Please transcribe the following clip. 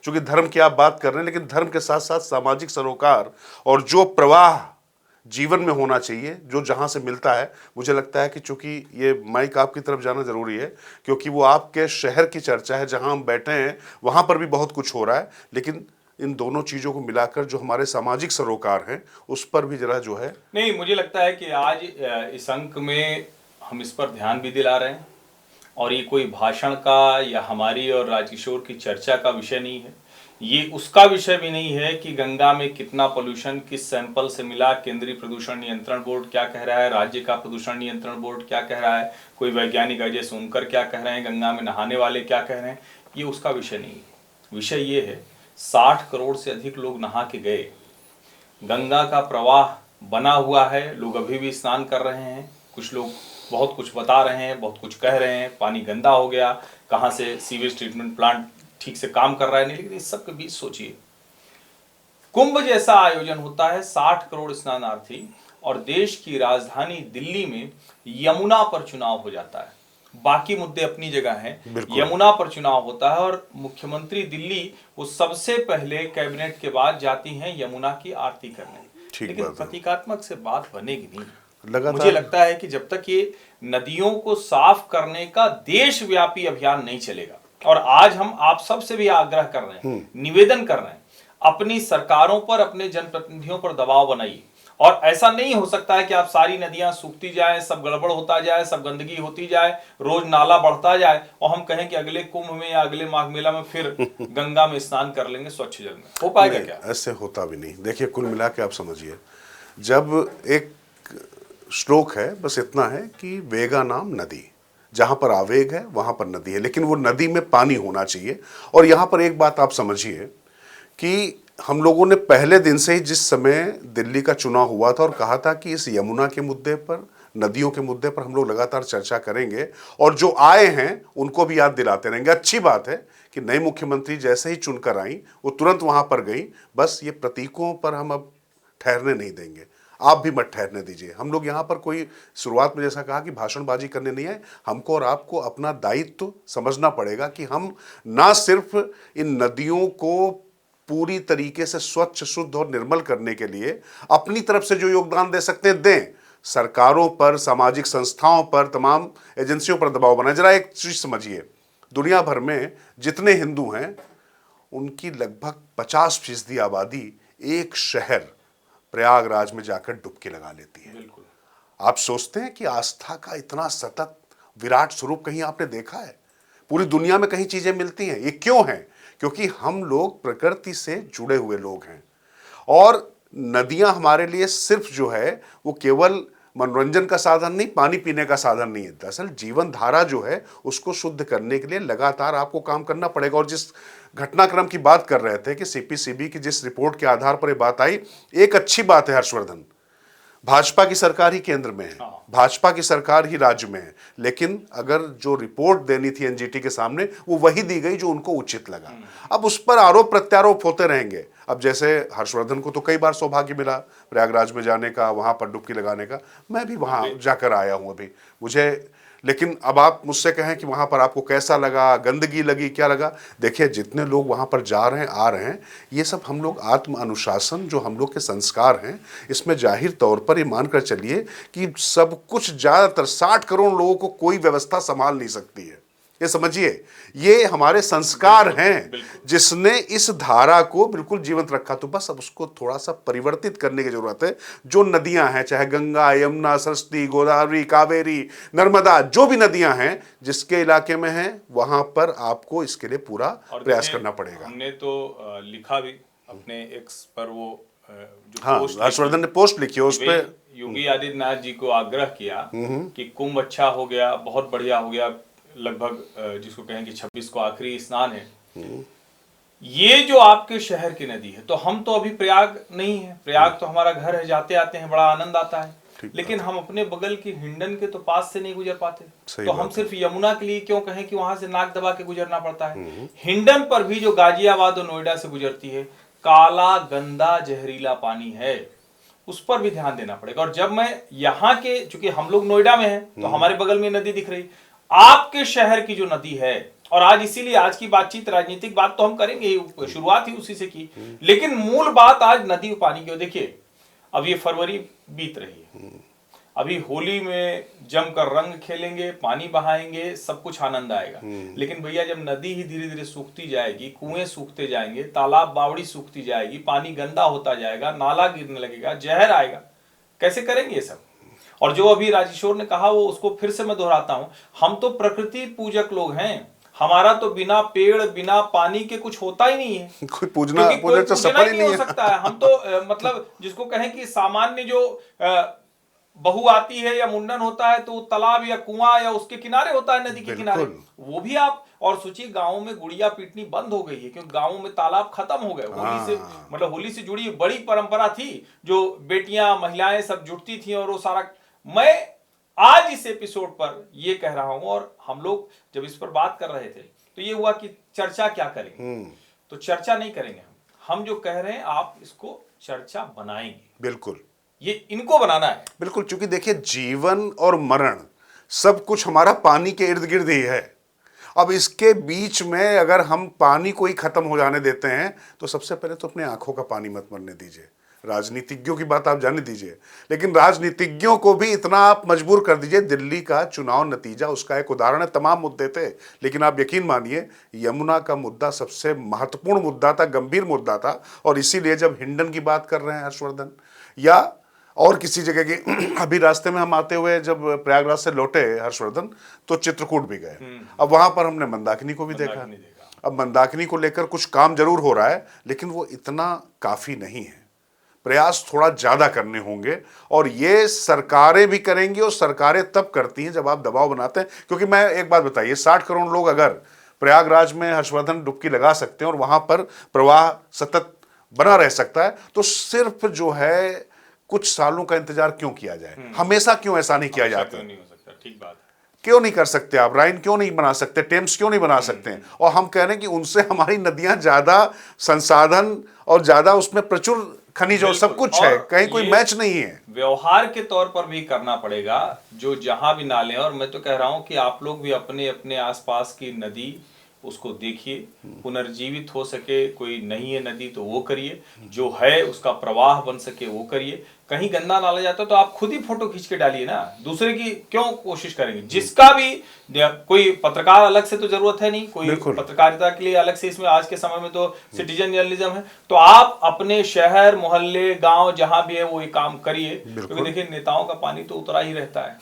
चूंकि धर्म की आप बात कर रहे हैं, लेकिन धर्म के साथ साथ सामाजिक सरोकार और जो प्रवाह जीवन में होना चाहिए, जो जहां से मिलता है, मुझे लगता है कि चूंकि ये माइक आपकी तरफ जाना जरूरी है, क्योंकि वो आपके शहर की चर्चा है, जहां हम बैठे हैं वहां पर भी बहुत कुछ हो रहा है, लेकिन इन दोनों चीजों को मिलाकर जो हमारे सामाजिक सरोकार हैं उस पर भी जरा जो है। नहीं, मुझे लगता है कि आज इस अंक में हम इस पर ध्यान भी दिला रहे हैं, और ये कोई भाषण का या हमारी और राजकिशोर की चर्चा का विषय नहीं है। ये उसका विषय भी नहीं है कि गंगा में कितना पोल्यूशन किस सैंपल से मिला, केंद्रीय प्रदूषण नियंत्रण बोर्ड क्या कह रहा है, राज्य का प्रदूषण नियंत्रण बोर्ड क्या कह रहा है, कोई वैज्ञानिक अजय सोनकर क्या कह रहे हैं, गंगा में नहाने वाले क्या कह रहे हैं। ये उसका विषय नहीं है। विषय ये है 60 करोड़ से अधिक लोग नहा के गए, गंगा का प्रवाह बना हुआ है, लोग अभी भी स्नान कर रहे हैं, कुछ लोग बहुत कुछ बता रहे हैं, बहुत कुछ कह रहे हैं, पानी गंदा हो गया, कहाँ से सीवेज ट्रीटमेंट प्लांट ठीक से काम कर रहा है नहीं। लेकिन इस सब के बीच सोचिए, कुंभ जैसा आयोजन होता है, 60 करोड़ स्नानार्थी, और देश की राजधानी दिल्ली में यमुना पर चुनाव हो जाता है। बाकी मुद्दे अपनी जगह हैं, यमुना पर चुनाव होता है और मुख्यमंत्री दिल्ली वो सबसे पहले कैबिनेट के बाद जाती हैं यमुना की आरती करने। लेकिन प्रतीकात्मक से बात बनेगी नहीं। मुझे लगता है कि जब तक ये नदियों को साफ करने का देशव्यापी अभियान नहीं चलेगा, और आज हम आप सबसे भी आग्रह कर रहे हैं, निवेदन कर रहे हैं, अपनी सरकारों पर, अपने जनप्रतिनिधियों पर दबाव बनाइए। और ऐसा नहीं हो सकता है कि आप सारी नदियां सूखती जाए, सब गड़बड़ होता जाए, सब गंदगी होती जाए, रोज नाला बढ़ता जाए, और हम कहें कि अगले कुंभ में या अगले माघ मेला में फिर गंगा में स्नान कर लेंगे स्वच्छ जल में। हो पाएगा क्या? ऐसे होता भी नहीं। देखिए, कुल मिला के आप समझिए, जब एक श्लोक है, बस इतना है कि वेगा नाम नदी, जहां पर आवेग है वहां पर नदी है, लेकिन वो नदी में पानी होना चाहिए। और यहां पर एक बात आप समझिए कि हम लोगों ने पहले दिन से ही, जिस समय दिल्ली का चुनाव हुआ था और कहा था कि इस यमुना के मुद्दे पर, नदियों के मुद्दे पर हम लोग लगातार चर्चा करेंगे, और जो आए हैं उनको भी याद दिलाते रहेंगे। अच्छी बात है कि नई मुख्यमंत्री जैसे ही चुनकर आई वो तुरंत वहां पर गई। बस ये प्रतीकों पर हम अब ठहरने नहीं देंगे, आप भी मत ठहरने दीजिए। हम लोग यहाँ पर कोई, शुरुआत में जैसा कहा कि भाषणबाजी करने नहीं है, हमको और आपको अपना दायित्व समझना पड़ेगा कि हम ना सिर्फ इन नदियों को पूरी तरीके से स्वच्छ, शुद्ध और निर्मल करने के लिए अपनी तरफ से जो योगदान दे सकते हैं दें, सरकारों पर, सामाजिक संस्थाओं पर, तमाम एजेंसियों पर दबाव बनाए। जरा एक चीज समझिए, दुनिया भर में जितने हिंदू हैं उनकी लगभग 50% आबादी एक शहर प्रयागराज में जाकर डुबकी लगा लेती है। बिल्कुल। आप सोचते हैं कि आस्था का इतना सतत विराट स्वरूप कहीं आपने देखा है? पूरी दुनिया में कहीं चीजें मिलती हैं। ये क्यों है? क्योंकि हम लोग प्रकृति से जुड़े हुए लोग हैं, और नदियां हमारे लिए सिर्फ जो है वो केवल मनोरंजन का साधन नहीं, पानी पीने का साधन नहीं है। दरअसल जीवन धारा जो है उसको शुद्ध करने के लिए लगातार आपको काम करना पड़ेगा। और जिस घटनाक्रम की बात कर रहे थे कि सीपीसीबी की जिस रिपोर्ट के आधार पर ये बात आई, एक अच्छी बात है हर्षवर्धन, भाजपा की सरकार ही केंद्र में है, भाजपा की सरकार ही राज्य में है, लेकिन अगर जो रिपोर्ट देनी थी एनजीटी के सामने वो वही दी गई जो उनको उचित लगा। अब उस पर आरोप प्रत्यारोप होते रहेंगे। अब जैसे हर्षवर्धन को तो कई बार सौभाग्य मिला प्रयागराज में जाने का, वहां पर डुबकी लगाने का, मैं भी वहां जाकर आया हूं अभी मुझे। लेकिन अब आप मुझसे कहें कि वहां पर आपको कैसा लगा, गंदगी लगी, क्या लगा? देखिए, जितने लोग वहां पर जा रहे हैं, आ रहे हैं, ये सब हम लोग आत्म अनुशासन, जो हम लोग के संस्कार हैं, इसमें जाहिर तौर पर ये मानकर चलिए कि सब कुछ, ज्यादातर 60 करोड़ लोगों को कोई व्यवस्था संभाल नहीं सकती है। ये समझिए, ये हमारे संस्कार हैं जिसने इस धारा को बिल्कुल जीवंत रखा। तो बस अब उसको थोड़ा सा परिवर्तित करने की जरूरत है। जो नदियां हैं, चाहे गंगा, यमुना, सरस्वती, गोदावरी, कावेरी, नर्मदा, जो भी नदियां हैं जिसके इलाके में हैं, वहां पर आपको इसके लिए पूरा प्रयास करना पड़ेगा। हमने तो लिखा भी अपने एक्स पर, वो जो हाँ, हर्षवर्धन ने पोस्ट लिखी है, उस पर योगी आदित्यनाथ जी को आग्रह किया कि कुंभ अच्छा हो गया, बहुत बढ़िया हो गया, लगभग जिसको कहें कि 26 को आखिरी स्नान है, ये जो आपके शहर की नदी है, तो हम तो अभी प्रयाग नहीं है, प्रयाग तो हमारा घर है, जाते आते हैं, बड़ा आनंद आता है, लेकिन हम अपने बगल की हिंडन के तो पास से नहीं गुजर पाते। तो हम सिर्फ यमुना के लिए क्यों कहें कि वहां से नाक दबा के गुजरना पड़ता है। हिंडन पर भी जो गाजियाबाद और नोएडा से गुजरती है, काला गंदा जहरीला पानी है, उस पर भी ध्यान देना पड़ेगा। और जब मैं यहाँ के, चूंकि हम लोग नोएडा में हैं तो हमारे बगल में नदी दिख रही, आपके शहर की जो नदी है, और आज इसीलिए आज की बातचीत राजनीतिक बात तो हम करेंगे ही, शुरुआत ही उसी से की, लेकिन मूल बात आज नदी और पानी की। देखिए अब ये फरवरी बीत रही है, अभी होली में जमकर रंग खेलेंगे, पानी बहाएंगे, सब कुछ आनंद आएगा। लेकिन भैया जब नदी ही धीरे धीरे सूखती जाएगी, कुएं सूखते जाएंगे, तालाब बावड़ी सूखती जाएगी, पानी गंदा होता जाएगा, नाला गिरने लगेगा, जहर आएगा, कैसे करेंगे ये सब? और जो अभी राजेश्वर ने कहा वो उसको फिर से मैं दोहराता हूं, हम तो प्रकृति पूजक लोग हैं, हमारा तो बिना पेड़ बिना पानी के कुछ होता ही नहीं है। कोई पूजना क्योंकि कोई तो पूजना सफल ही ही नहीं नहीं हो है। सकता है। हम तो मतलब जिसको कहें कि सामान्य जो बहू आती है या मुंडन होता है तो वो तालाब या कुआं या उसके किनारे होता है, नदी के किनारे, वो भी आप और सोचिए गांवों में गुड़िया पीटनी बंद हो गई है, क्योंकि गांवों में तालाब खत्म हो गए। होली से मतलब होली से जुड़ी बड़ी परंपरा थी, जो बेटियां महिलाएं सब जुटती थी और वो सारा। मैं आज इस एपिसोड पर ये कह रहा हूं, और हम लोग जब इस पर बात कर रहे थे तो ये हुआ कि चर्चा क्या करेंगे, तो चर्चा नहीं करेंगे हम जो कह रहे हैं आप इसको चर्चा बनाएंगे। बिल्कुल, ये इनको बनाना है। बिल्कुल, क्योंकि देखिए जीवन और मरण सब कुछ हमारा पानी के इर्द गिर्द ही है। अब इसके बीच में अगर हम पानी को ही खत्म हो जाने देते हैं तो सबसे पहले तो अपने आंखों का पानी मत मरने दीजिए। राजनीतिज्ञों की बात आप जाने दीजिए, लेकिन राजनीतिज्ञों को भी इतना आप मजबूर कर दीजिए। दिल्ली का चुनाव नतीजा उसका एक उदाहरण है, तमाम मुद्दे थे, लेकिन आप यकीन मानिए यमुना का मुद्दा सबसे महत्वपूर्ण मुद्दा था, गंभीर मुद्दा था। और इसीलिए जब हिंडन की बात कर रहे हैं हर्षवर्धन, या और किसी जगह की, अभी रास्ते में हम आते हुए जब प्रयागराज से लौटे हर्षवर्धन, तो चित्रकूट भी गए। अब वहां पर हमने मंदाकिनी को भी देखा। अब मंदाकिनी को लेकर कुछ काम जरूर हो रहा है, लेकिन वो इतना काफी नहीं है, प्रयास थोड़ा ज्यादा करने होंगे। और ये सरकारें भी करेंगी, और सरकारें तब करती हैं जब आप दबाव बनाते हैं। क्योंकि मैं एक बात बताइए, 60 करोड़ लोग अगर प्रयागराज में हर्षवर्धन डुबकी लगा सकते हैं और वहां पर प्रवाह सतत बना रह सकता है, तो सिर्फ जो है कुछ सालों का इंतजार क्यों किया जाए? हमेशा क्यों ऐसा नहीं किया जाता? नहीं हो सकता, ठीक बात है। क्यों नहीं कर सकते आप? राइन क्यों नहीं बना सकते? टेम्स क्यों नहीं बना सकते हैं? और हम कह रहे हैं कि उनसे हमारी नदियां ज्यादा संसाधन और ज्यादा उसमें प्रचुर खनिज और सब कुछ है, कहीं कोई मैच नहीं है। व्यवहार के तौर पर भी करना पड़ेगा, जो जहां भी नाले। और मैं तो कह रहा हूं कि आप लोग भी अपने अपने आसपास की नदी उसको देखिए, पुनर्जीवित हो सके, कोई नहीं है नदी तो वो करिए, जो है उसका प्रवाह बन सके वो करिए। कहीं गंदा नाला जाता है तो आप खुद ही फोटो खींच के डालिए ना, दूसरे की क्यों कोशिश करेंगे? जिसका भी कोई पत्रकार अलग से तो जरूरत है नहीं, कोई पत्रकारिता के लिए अलग से, इसमें आज के समय में तो सिटीजन जर्नलिज्म है। तो आप अपने शहर मोहल्ले गांव जहां भी है वो ये काम करिए, क्योंकि देखिए नेताओं का पानी तो उतरा ही रहता है।